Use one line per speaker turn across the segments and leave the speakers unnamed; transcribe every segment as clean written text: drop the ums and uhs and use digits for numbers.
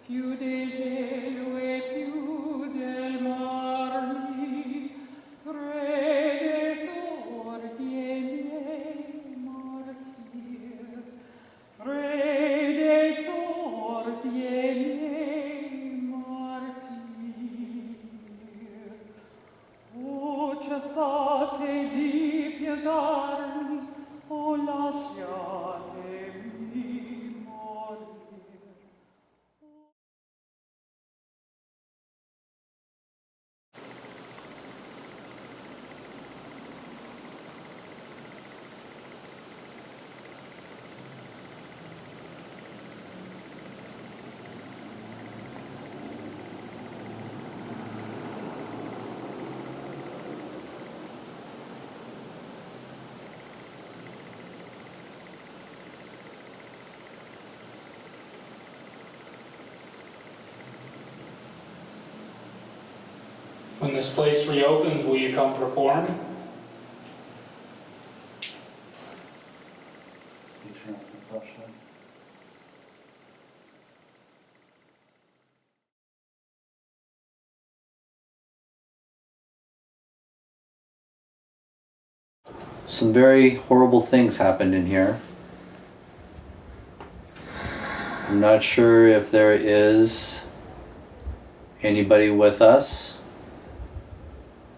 più de gelo e più del marmi, frede sorgie miei martir, frede sorgie miei martir. O cessate di piegarmi, o lasciatemi morir.
When this place reopens, will you come perform?
Some very horrible things happened in here. I'm not sure if there is anybody with us.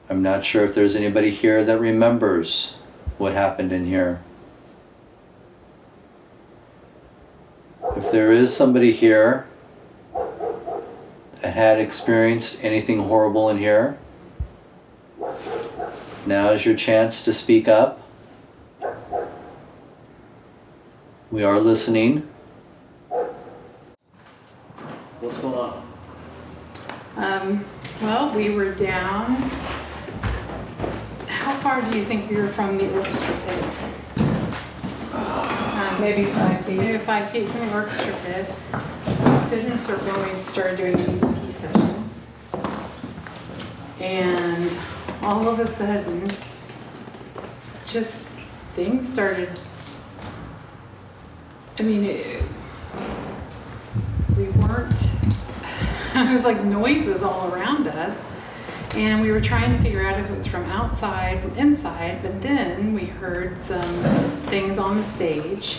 I'm not sure if there's anybody here that remembers what happened in here. If there is somebody here that had experienced anything horrible in here, now is your chance to speak up. We are listening. What's going on?
Well, we were down. How far do you think we were from the orchestra pit?
Maybe 5 feet.
Maybe 5 feet from the orchestra pit. We stood in a circle and we started doing an EVP session. And all of a sudden, just things started. I mean, we weren't. It was like noises all around us, and we were trying to figure out if it was from outside, from inside, but then we heard some things on the stage,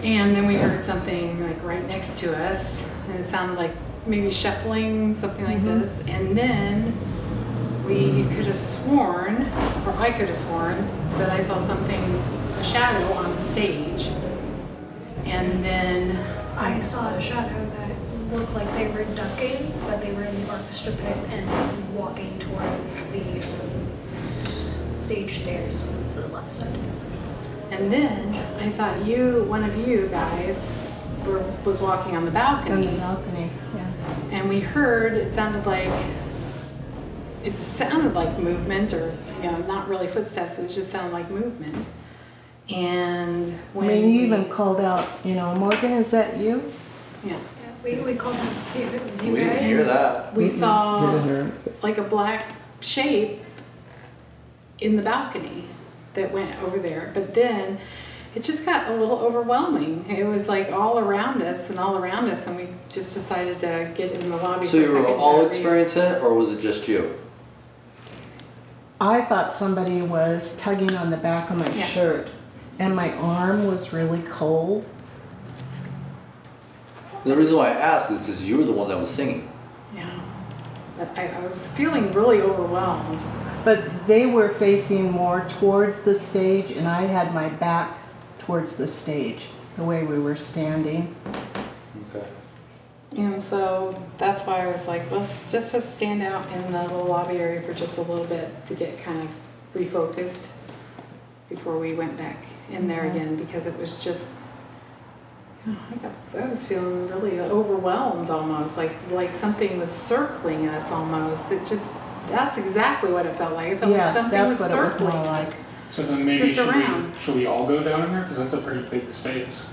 and then we heard something like right next to us, and it sounded like maybe shuffling, something like this, and then we could have sworn, or I could have sworn, that I saw something, a shadow on the stage, and then
I saw a shadow that looked like they were ducking, but they were in the orchestra pit and walking towards the stage stairs to the left side.
And then I thought one of you guys was walking on the balcony.
On the balcony, yeah.
And we heard, it sounded like movement, or, not really footsteps, it just sounded like movement. And when
you even called out, Morgan, is that you?
Yeah.
We called out to see if it was you
We
guys.
didn't hear that.
We saw
Didn't hear it.
like a black shape in the balcony that went over there, but then it just got a little overwhelming. It was like all around us, and we just decided to get in the lobby.
So
for a
you were
second
all
to
experiencing it, or was it just you?
I thought somebody was tugging on the back of my
Yeah.
shirt, and my arm was really cold.
The reason why I asked is because you were the one that was singing.
Yeah, but I was feeling really overwhelmed.
But they were facing more towards the stage, and I had my back towards the stage, the way we were standing.
Okay.
And so that's why I was like, let's just stand out in the little lobby area for just a little bit to get kind of refocused before we went back in there again, because it was just, I was feeling really overwhelmed almost, like something was circling us almost. That's exactly what it felt like. It felt like something was
that's what it was
circling
more
us.
like.
So then maybe
Just around.
should we all go down in there? Because that's a pretty big space.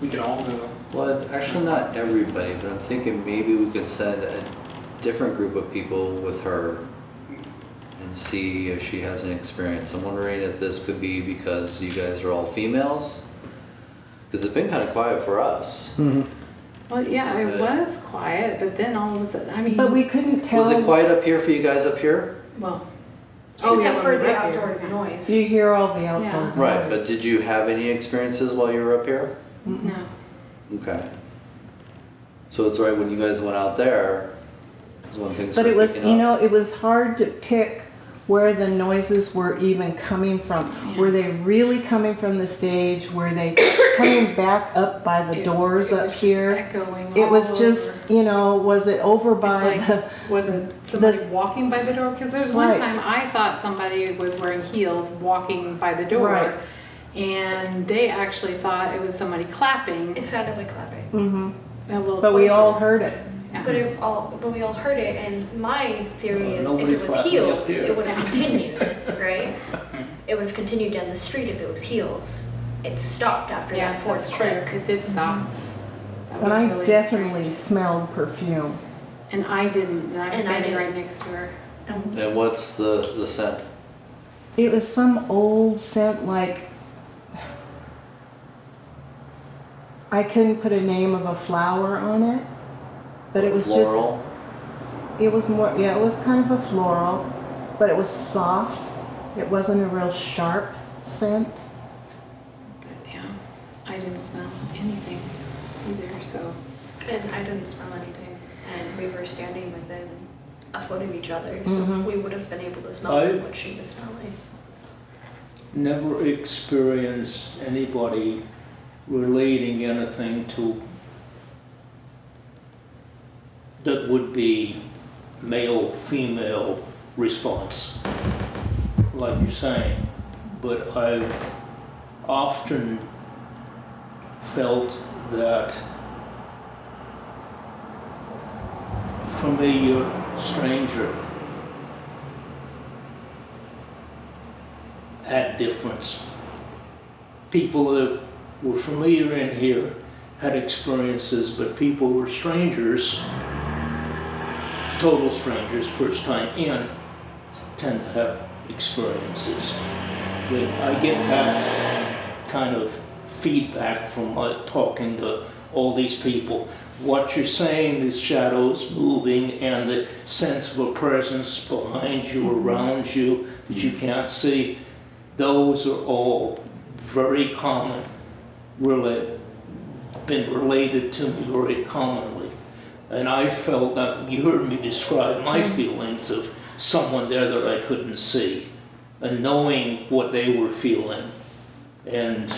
We could all go.
Well, actually not everybody, but I'm thinking maybe we could send a different group of people with her and see if she has an experience. I'm wondering if this could be because you guys are all females? Because it's been kind of quiet for us.
Well, yeah, it was quiet, but then all of a sudden, I mean.
But we couldn't tell.
Was it quiet up here for you guys up here?
Well.
Except
when
for
we
the
were up here,
outdoor
yeah.
noise.
You hear all the outdoor
Yeah.
noise.
Right, but did you have any experiences while you were up here?
No.
Okay. So it's right when you guys went out there, is when things
But it
started
was,
picking
you
up.
know, it was hard to pick where the noises were even coming from.
Yeah.
Were they really coming from the stage? Were they coming back up by the doors
It
up
was just
here?
echoing
It
all
was just,
over.
you know, was it over by
It's
the,
like, was it somebody walking by the door? Because there's one
Right.
time I thought somebody was wearing heels walking by the door.
Right.
And they actually thought it was somebody clapping
It sounded like clapping.
mm-hmm.
a little
But we all
closer.
heard it.
Yeah.
But we all heard it, and my theory is if
Nobody
it was
clapping up
heels,
here.
it would have continued, right? It would have continued down the street if it was heels. It stopped after
Yeah,
that fourth
that's true.
click.
It did stop. That
And
was
I
really
definitely smelled perfume.
strange. And I didn't. And I was
And I
standing
didn't.
right next to her.
And what's the scent?
It was some old scent like, I couldn't put a name of a flower on it, but it was
Floral?
just, it was more, yeah, it was kind of a floral, but it was soft. It wasn't a real sharp scent.
But yeah, I didn't smell anything either. So
And I didn't smell anything, and we were standing within a foot of each other, so
Mhm.
we would have been able to smell
I-
what she was smelling.
Never experienced anybody relating anything to that would be male, female response, like you're saying. But I've often felt that familiar stranger had difference. People that were familiar in here had experiences, but people who were strangers, total strangers, first time in, tend to have experiences. That I get that kind of feedback from talking to all these people. What you're saying is shadows moving and the sense of a presence behind you, around you, that you can't see. Those are all very common, really been related to me very commonly. And I felt that you heard me describe my feelings of someone there that I couldn't see, and knowing what they were feeling. And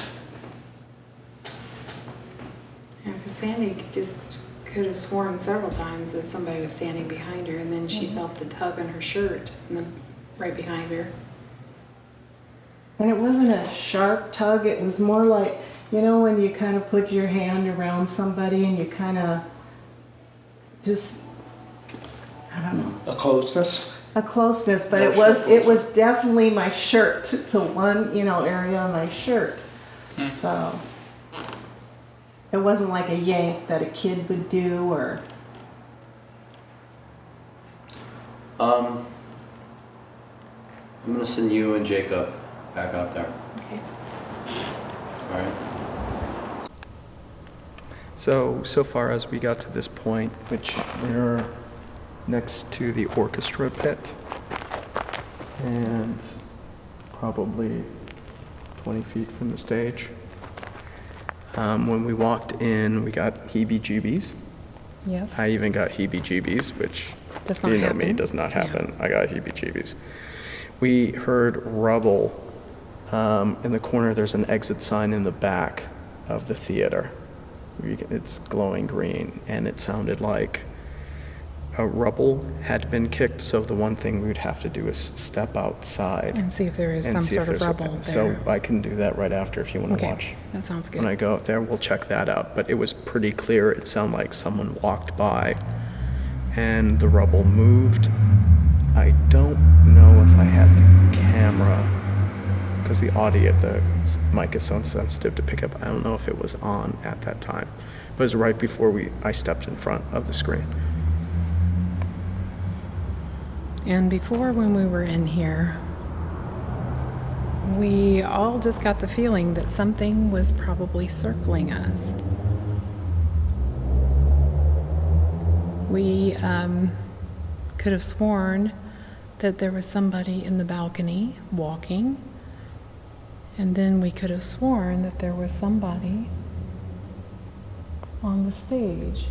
yeah, because Sandy just could have sworn several times that somebody was standing behind her, and then she felt the tug on her shirt, and then right behind her.
And it wasn't a sharp tug, it was more like, you know, when you kind of put your hand around somebody and you kind of just, I don't know,
a closeness.
a closeness, but
No
it was,
sharp
it was definitely my shirt, the one, you know, area on my shirt. So, it wasn't like a yank that a kid would do or,
I'm gonna send you and Jacob back out there,
Okay.
alright?
So far as we got to this point, which we're next to the orchestra pit, and probably 20 feet from the stage. When we walked in, we got heebie-jeebies.
Yes.
I even got heebie-jeebies, which,
Does not
you know me,
happen.
does not
Yeah.
happen. I got heebie-jeebies. We heard rubble. In the corner, there's an exit sign in the back of the theater. It's glowing green, and it sounded like a rubble had been kicked, so the one thing we would have to do is step outside
And see if there is
and
some
see if
sort of
there's
rubble
So
there.
I can do that right after if you want to
Okay,
watch.
that sounds
When I
good.
go out there, we'll check that out. But it was pretty clear. It sounded like someone walked by and the rubble moved. I don't know if I had the camera because the audio, the mic is so sensitive to pick up. I don't know if it was on at that time. It was right before I stepped in front of the screen.
And before, when we were in here, we all just got the feeling that something was probably circling us. We could have sworn that there was somebody in the balcony walking, and then we could have sworn that there was somebody on the stage.